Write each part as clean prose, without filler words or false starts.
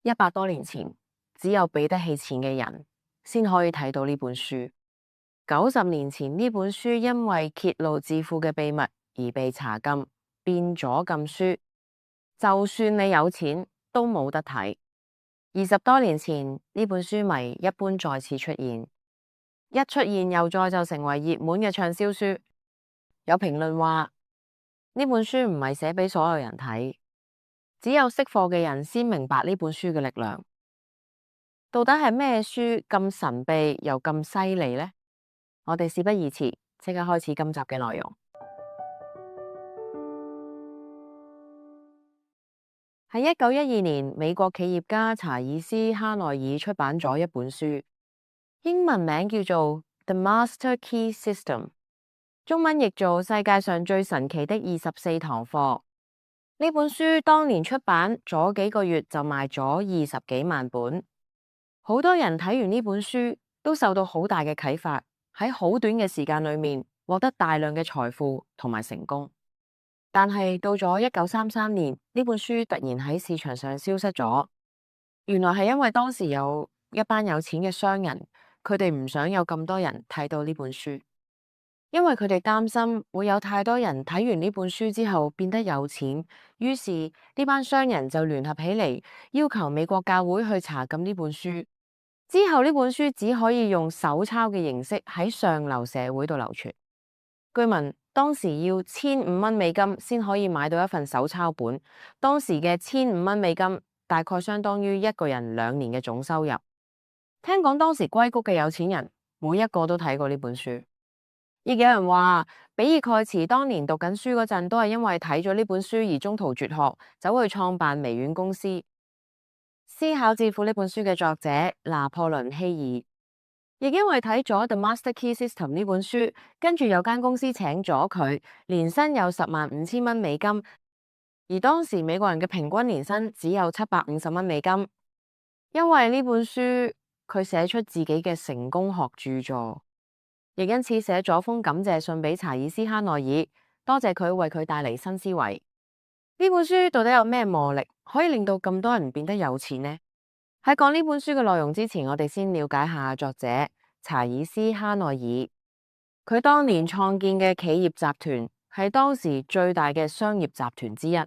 100多年前，只有俾得起錢嘅人先可以睇到呢本書。90年前，呢本書因為揭露致富嘅秘密而被查禁，變咗禁書。就算你有錢，都冇得睇。20多年前，呢本書迷一般再次出現，一出現又再就成為熱門嘅暢銷書。有評論話，呢本書唔係寫俾所有人睇，只有識貨嘅人先明白呢本書嘅力量。到底係咩書咁神秘又咁犀利呢？我哋事不宜遲，即刻開始今集嘅內容。喺1912年，美國企業家查爾斯哈內爾出版咗一本書，英文名叫做《The Master Key System》，中文譯做世界上最神奇的24堂課。呢本書當年出版咗幾個月就賣咗20幾萬本，好多人睇完呢本書都受到好大嘅啟發，喺好短嘅時間裏面獲得大量嘅財富同埋成功。但係到咗1933年，呢本書突然喺市場上消失咗。原來係因為當時有一班有錢嘅商人，佢哋唔想有咁多人睇到呢本書，因為佢哋擔心會有太多人睇完呢本書之後變得有錢，於是呢班商人就聯合起嚟，要求美國教會去查禁呢本書。之後呢本書只可以用手抄嘅形式喺上流社會度流傳。據聞當時要$1500先可以買到一份手抄本，當時嘅$1500大概相當於一個人2年嘅總收入。聽講當時硅谷嘅有錢人每一個都睇過呢本書，亦有人話比爾蓋茨當年讀緊書嗰陣都係因為睇咗呢本書而中途輟學，走去創辦微軟公司。思考致富呢本書嘅作者拿破崙希爾，亦因為睇咗《The Master Key System》呢本書，跟住有間公司請咗佢，年薪有$105,000，而當時美國人嘅平均年薪只有$750。因為呢本書，佢寫出自己嘅成功學著作，亦因此寫咗封感謝信俾查爾斯哈內爾，多謝佢為佢帶嚟新思維。呢本書到底有咩魔力，可以令到咁多人變得有錢呢？喺講呢本書嘅內容之前，我哋先了解下作者查爾斯哈內爾。佢當年創建嘅企業集團係當時最大嘅商業集團之一。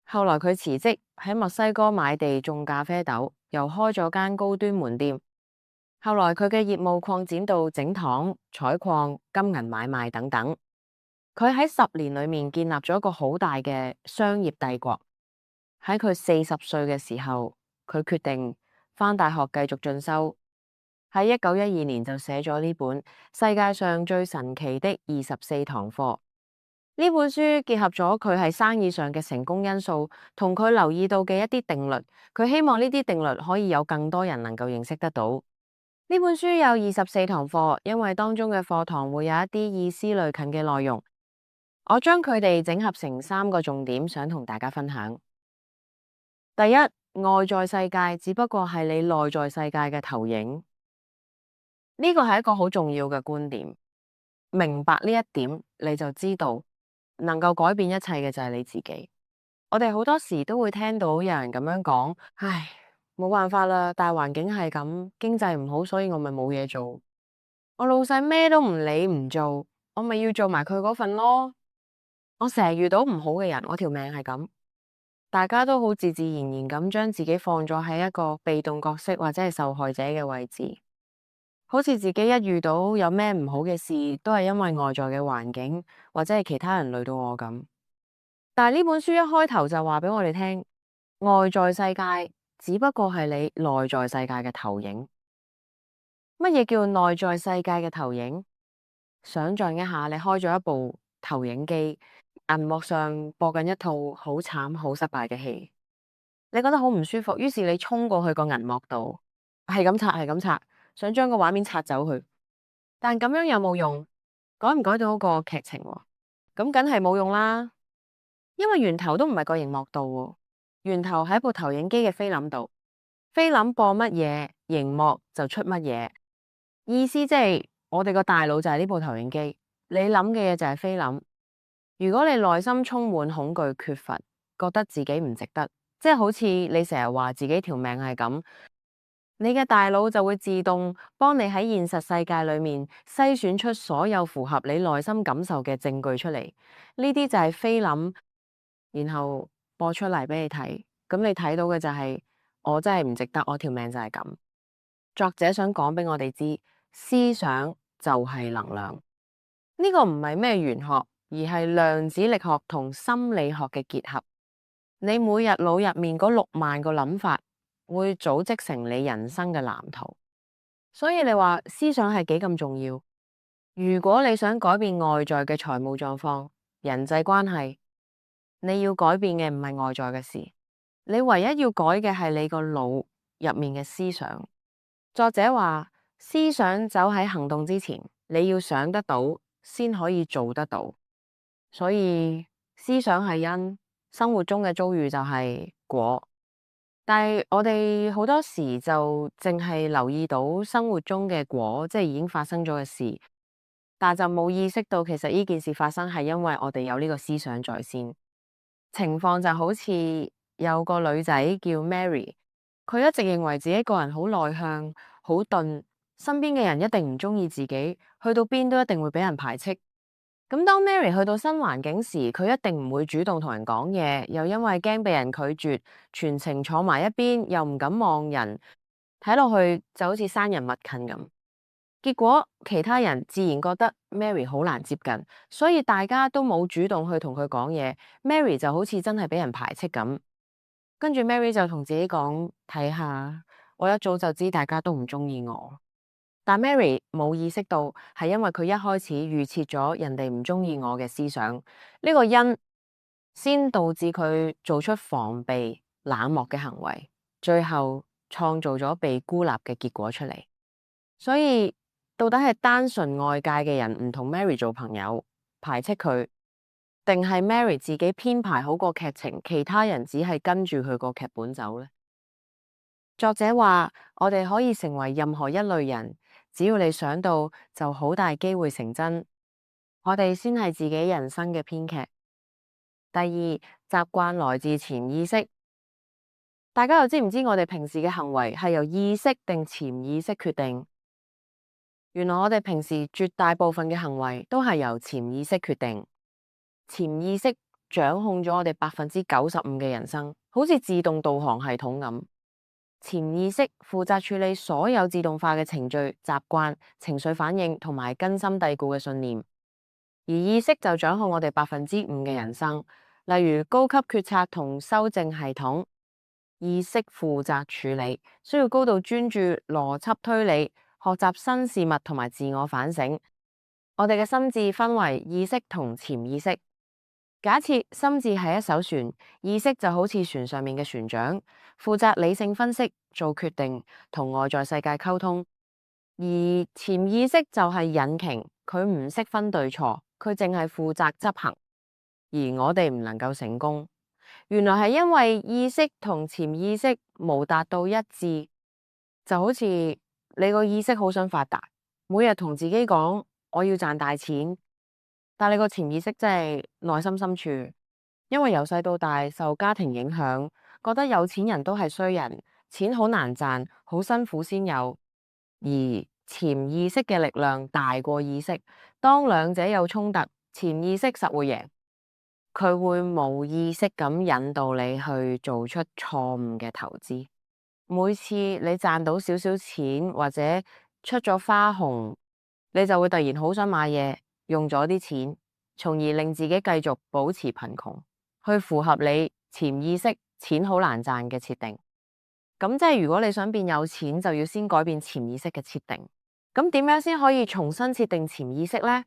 後來佢辭職喺墨西哥買地種咖啡豆，又開咗間高端門店。後來佢嘅業務擴展到整糖、採礦、金銀買賣等等。佢喺10年裏面建立咗一個好大嘅商業帝國。喺佢40歲嘅時候，佢決定返大學繼續進修。喺1912年就寫咗呢本世界上最神奇的24堂課。呢本書結合咗佢喺生意上嘅成功因素，同佢留意到嘅一啲定律。佢希望呢啲定律可以有更多人能夠認識得到。呢本書有24堂課，因為當中嘅課堂會有一啲意思類近嘅內容。我將佢哋整合成3個重點，想同大家分享。第一，外在世界只不過係你內在世界嘅投影。呢個係一個好重要嘅觀點。明白呢一點，你就知道能夠改變一切嘅就係你自己。我哋好多時都會聽到有人咁樣講，唉，冇辦法啦，大環境係咁，經濟唔好，所以我咪冇嘢做。我老細咩都唔理唔做，我咪要做埋佢嗰份咯。我成日遇到唔好嘅人，我條命係咁。大家都好自自然然咁將自己放咗喺一個被動角色或者係受害者嘅位置，好似自己一遇到有咩唔好嘅事，都係因為外在嘅環境或者係其他人累到我咁。但係呢本書一開頭就話俾我哋聽，外在世界只不過係你內在世界嘅投影。乜嘢叫內在世界嘅投影？想象一下，你開咗一部投影機，銀幕上播緊一套好慘好失敗嘅戲，你覺得好唔舒服，於是你衝過去個銀幕度，係咁拆係咁拆，想將個畫面拆走去。但咁樣有冇用？改唔改到個劇情？咁梗係冇用啦，因為源頭都唔係個熒幕度，源頭喺部投影機嘅菲林度，菲林播乜嘢，熒幕就出乜嘢。意思即係我哋個大腦就係呢部投影機，你諗嘅嘢就係菲林。如果你內心充滿恐懼、缺乏，覺得自己唔值得，即係好似你成日話自己條命係咁，你嘅大腦就會自動幫你喺現實世界裏面篩選出所有符合你內心感受嘅證據出嚟。呢啲就係菲林，然後播出嚟俾你睇。咁你睇到嘅就係我真係唔值得，我條命就係咁。作者想講俾我哋知，思想就係能量。呢個唔係咩玄學，而係量子力學同心理學嘅結合。你每日腦入面嗰6萬個諗法，會組織成你人生嘅藍圖。所以你話思想係幾咁重要？如果你想改變外在嘅財務狀況、人際關係，你要改變嘅唔係外在嘅事，你唯一要改嘅係你個腦入面嘅思想。作者話，思想走喺行動之前，你要想得到先可以做得到。所以思想係因，生活中嘅遭遇就係果。但係我哋好多時就淨係留意到生活中嘅果，即係已經發生咗嘅事，但就冇意識到其實呢件事發生係因為我哋有呢個思想在先。情況就好似有個女仔叫 Mary， 佢一直認為自己個人好內向、好鈍，身邊嘅人一定唔中意自己，去到邊都一定會俾人排斥。咁當 Mary 去到新環境時，佢一定唔會主動同人講嘢，又因為驚被人拒絕，全程坐埋一邊，又唔敢望人，睇落去就好似生人勿近咁。結果其他人自然覺得 Mary 好難接近，所以大家都冇主動去同佢講嘢。Mary 就好似真係俾人排斥咁。跟住 Mary 就同自己講：睇下，我一早就知大家都唔中意我。但 Mary 冇意識到，係因為佢一開始預設咗人哋唔中意我嘅思想，呢個因先導致佢做出防備、冷漠嘅行為，最後創造咗被孤立嘅結果出嚟。所以到底係單純外界嘅人唔同 Mary 做朋友，排斥佢，定係 Mary 自己編排好個劇情，其他人只係跟住佢個劇本走呢？作者話，我哋可以成為任何一類人，只要你想到，就好大機會成真。我哋先係自己人生嘅編劇。第二，習慣來自潛意識。大家又知唔知我哋平時嘅行為係由意識定潛意識決定？原來我哋平時絕大部分嘅行為都係由潛意識決定。潛意識掌控咗我哋95%嘅人生，好似自動導航系統咁。潛意識負責處理所有自動化嘅程序、習慣、情緒反應同埋根深蒂固嘅信念，而意識就掌控我哋5%嘅人生，例如高級決策同修正系統。意識負責處理，需要高度專注、邏輯推理、學習新事物同埋自我反省。我哋嘅心智分為意識同潛意識。假設心智係一艘船，意識就好似船上面嘅船長，負責理性分析、做決定、同外在世界溝通；而潛意識就係引擎，佢唔識分對錯，佢淨係負責執行。而我哋唔能夠成功，原來係因為意識同潛意識冇達到一致。就好似你個意識好想發達，每日同自己講我要賺大錢。但你個潛意識真係內心深處，因為由細到大受家庭影響，覺得有錢人都係衰人，錢好難賺，好辛苦先有。而潛意識嘅力量大過意識，當兩者有衝突，潛意識實會贏，佢會冇意識咁引導你去做出錯誤嘅投資。每次你賺到少少錢或者出咗花紅，你就會突然好想買嘢，用咗啲錢，從而令自己繼續保持貧窮，去符合你潛意識錢好難賺嘅設定。咁即係如果你想變有錢，就要先改變潛意識嘅設定。咁點樣先可以重新設定潛意識呢？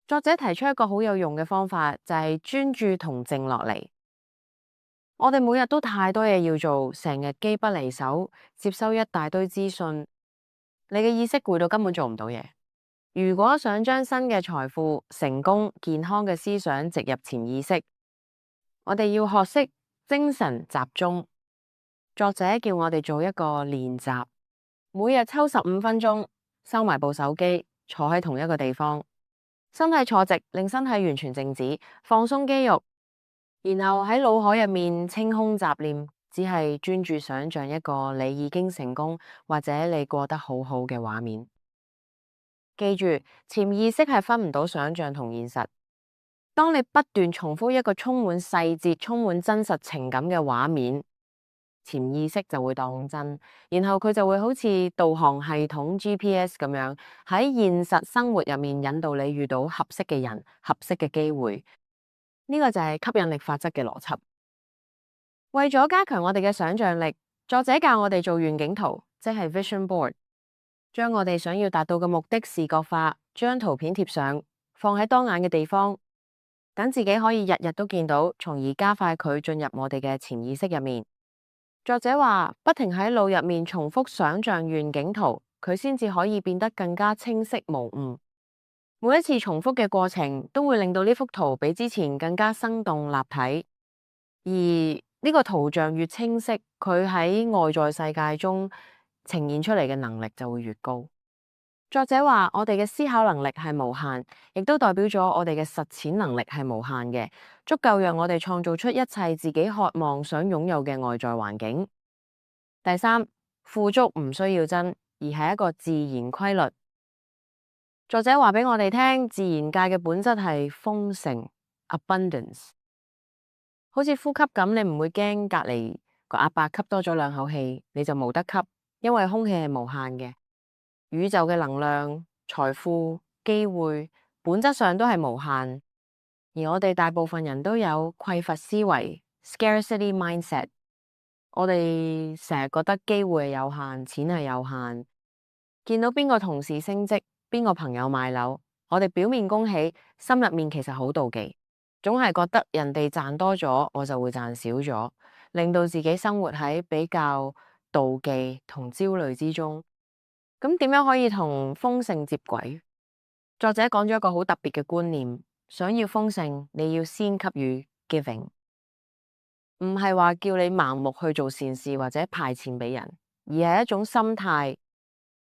作者提出一個好有用嘅方法，就係專注同靜落嚟。我哋每日都太多嘢要做，成日機不離手，接收一大堆資訊，你嘅意識攰到根本做唔到嘢。如果想將新嘅財富、成功、健康嘅思想植入潛意識，我哋要學識精神集中。作者叫我哋做一個練習，每日抽15分鐘，收埋部手機，坐喺同一個地方，身體坐直，令身體完全靜止，放鬆肌肉，然後喺腦海入面清空雜念，只係專注想象一個你已經成功或者你過得好好嘅畫面。記住，潛意識係分唔到想象同現實。當你不斷重複一個充滿細節、充滿真實情感嘅畫面，潛意識就會當真，然後佢就會好似導航系統 GPS 咁樣喺現實生活入面引導你遇到合適嘅人、合適嘅機會。呢個就係吸引力法則嘅邏輯。為咗加強我哋嘅想象力，作者教我哋做願景圖，即係 vision board，將我哋想要達到嘅目的視覺化，將圖片貼上，放喺當眼嘅地方，等自己可以日日都見到，從而加快佢進入我哋嘅潛意識入面。作者話，不停喺腦入面重複想象願景圖，佢先至可以變得更加清晰無誤。每一次重複嘅過程，都會令到呢幅圖比之前更加生動立體。而呢個圖像越清晰，佢喺外在世界中呈現出嚟嘅能力就會越高。作者話，我哋嘅思考能力係無限，亦都代表咗我哋嘅實踐能力係無限嘅，足夠讓我哋創造出一切自己渴望想擁有嘅外在環境。第三，富足唔需要真，而係一個自然規律。作者話俾我哋聽，自然界嘅本質係豐盛 （abundance）。好似呼吸咁，你唔會驚隔籬個阿伯吸多咗2口氣，你就冇得吸，因為空氣係無限嘅。宇宙嘅能量、財富、機會，本質上都係無限。而我哋大部分人都有匱乏思維 （scarcity mindset）。我哋成日覺得機會係有限，錢係有限。見到邊個同事升職，邊個朋友買樓，我哋表面恭喜，心入面其實好妒忌，總係覺得人哋賺多咗，我就會賺少咗，令到自己生活喺比較妒忌同焦慮之中。咁點樣可以同豐盛接軌？作者講咗一個好特別嘅觀念，想要豐盛，你要先給予 giving， 唔係話叫你盲目去做善事或者派錢俾人，而係一種心態。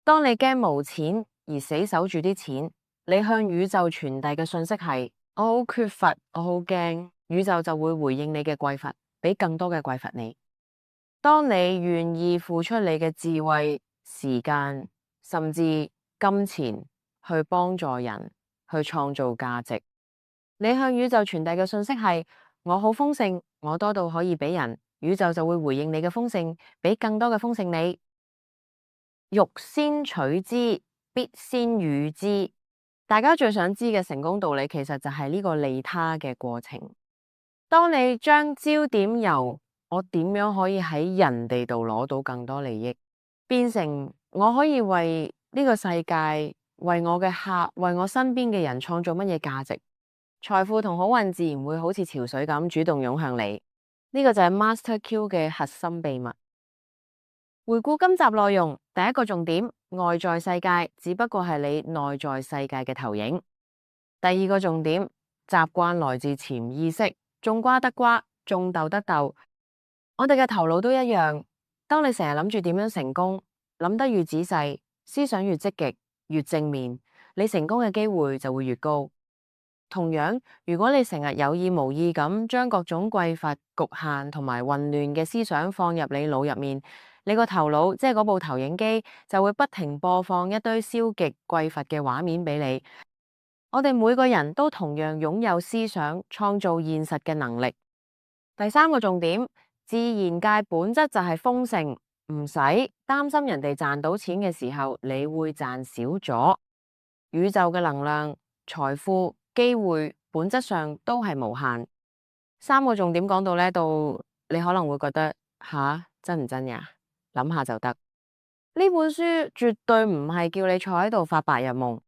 當你驚冇錢而死守住啲錢，你向宇宙傳遞嘅信息係：我好缺乏，我好驚，宇宙就會回應你嘅匱乏，俾更多嘅匱乏你。當你願意付出你嘅智慧、時間，甚至金錢去幫助人，去創造價值，你向宇宙傳遞嘅信息係：我好豐盛，我多到可以俾人，宇宙就會回應你嘅豐盛，俾更多嘅豐盛你。欲先取之，必先予之。大家最想知嘅成功道理，其實就係呢個利他嘅過程。當你將焦點由我點樣可以喺人哋度攞到更多利益，變成我可以為呢個世界、為我嘅客、為我身邊嘅人創造乜嘢價值，財富同好運自然會好似潮水咁主動湧向你。呢個就係 Master Q 嘅核心秘密。回顧今集內容，第一個重點，外在世界只不過係你內在世界嘅投影。第二個重點，習慣來自潛意識，種瓜得瓜，種豆得豆。我哋嘅頭腦都一樣，當你成日諗住點樣成功，諗得越仔細，思想越積極，越正面，你成功嘅機會就會越高。同樣，如果你成日有意無意咁將各種匱乏、局限同埋混亂嘅思想放入你腦入面，你個頭腦即係嗰部投影機就會不停播放一堆消極匱乏嘅畫面俾你。我哋每個人都同樣擁有思想創造現實嘅能力。第三個重點，自然界本質就係豐盛，唔使擔心人哋賺到錢嘅時候你會賺少咗。宇宙嘅能量、財富、機會本質上都係無限。三個重點講到呢度，你可能會覺得吓，真唔真呀？諗下就得。呢本書絕對唔係叫你坐喺度發白日夢，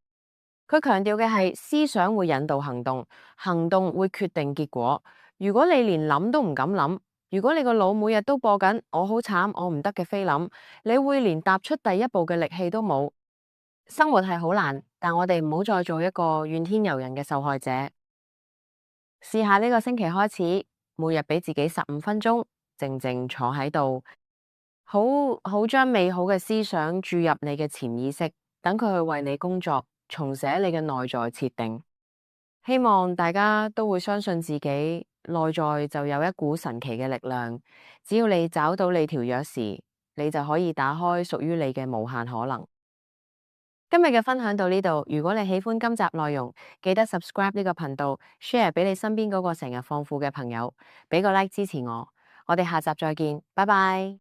佢強調嘅係思想會引導行動，行動會決定結果。如果你連諗都唔敢諗，如果你個腦每日都播緊我好慘我唔得嘅菲林，你會連踏出第一步嘅力氣都冇。生活係好難，但我哋唔好再做一個怨天尤人嘅受害者。試下呢個星期開始，每日俾自己15分鐘，靜靜坐喺度，好好將美好嘅思想注入你嘅潛意識，等佢去為你工作，重寫你嘅內在設定。希望大家都會相信自己，內在就有一股神奇嘅力量，只要你找到你條鑰匙，你就可以打開屬於你嘅無限可能。今日嘅分享到呢度，如果你喜歡今集內容，記得 subscribe 呢個頻道，share 俾你身邊嗰個成日放負嘅朋友，俾個 like 支持我。我哋下集再見，拜拜。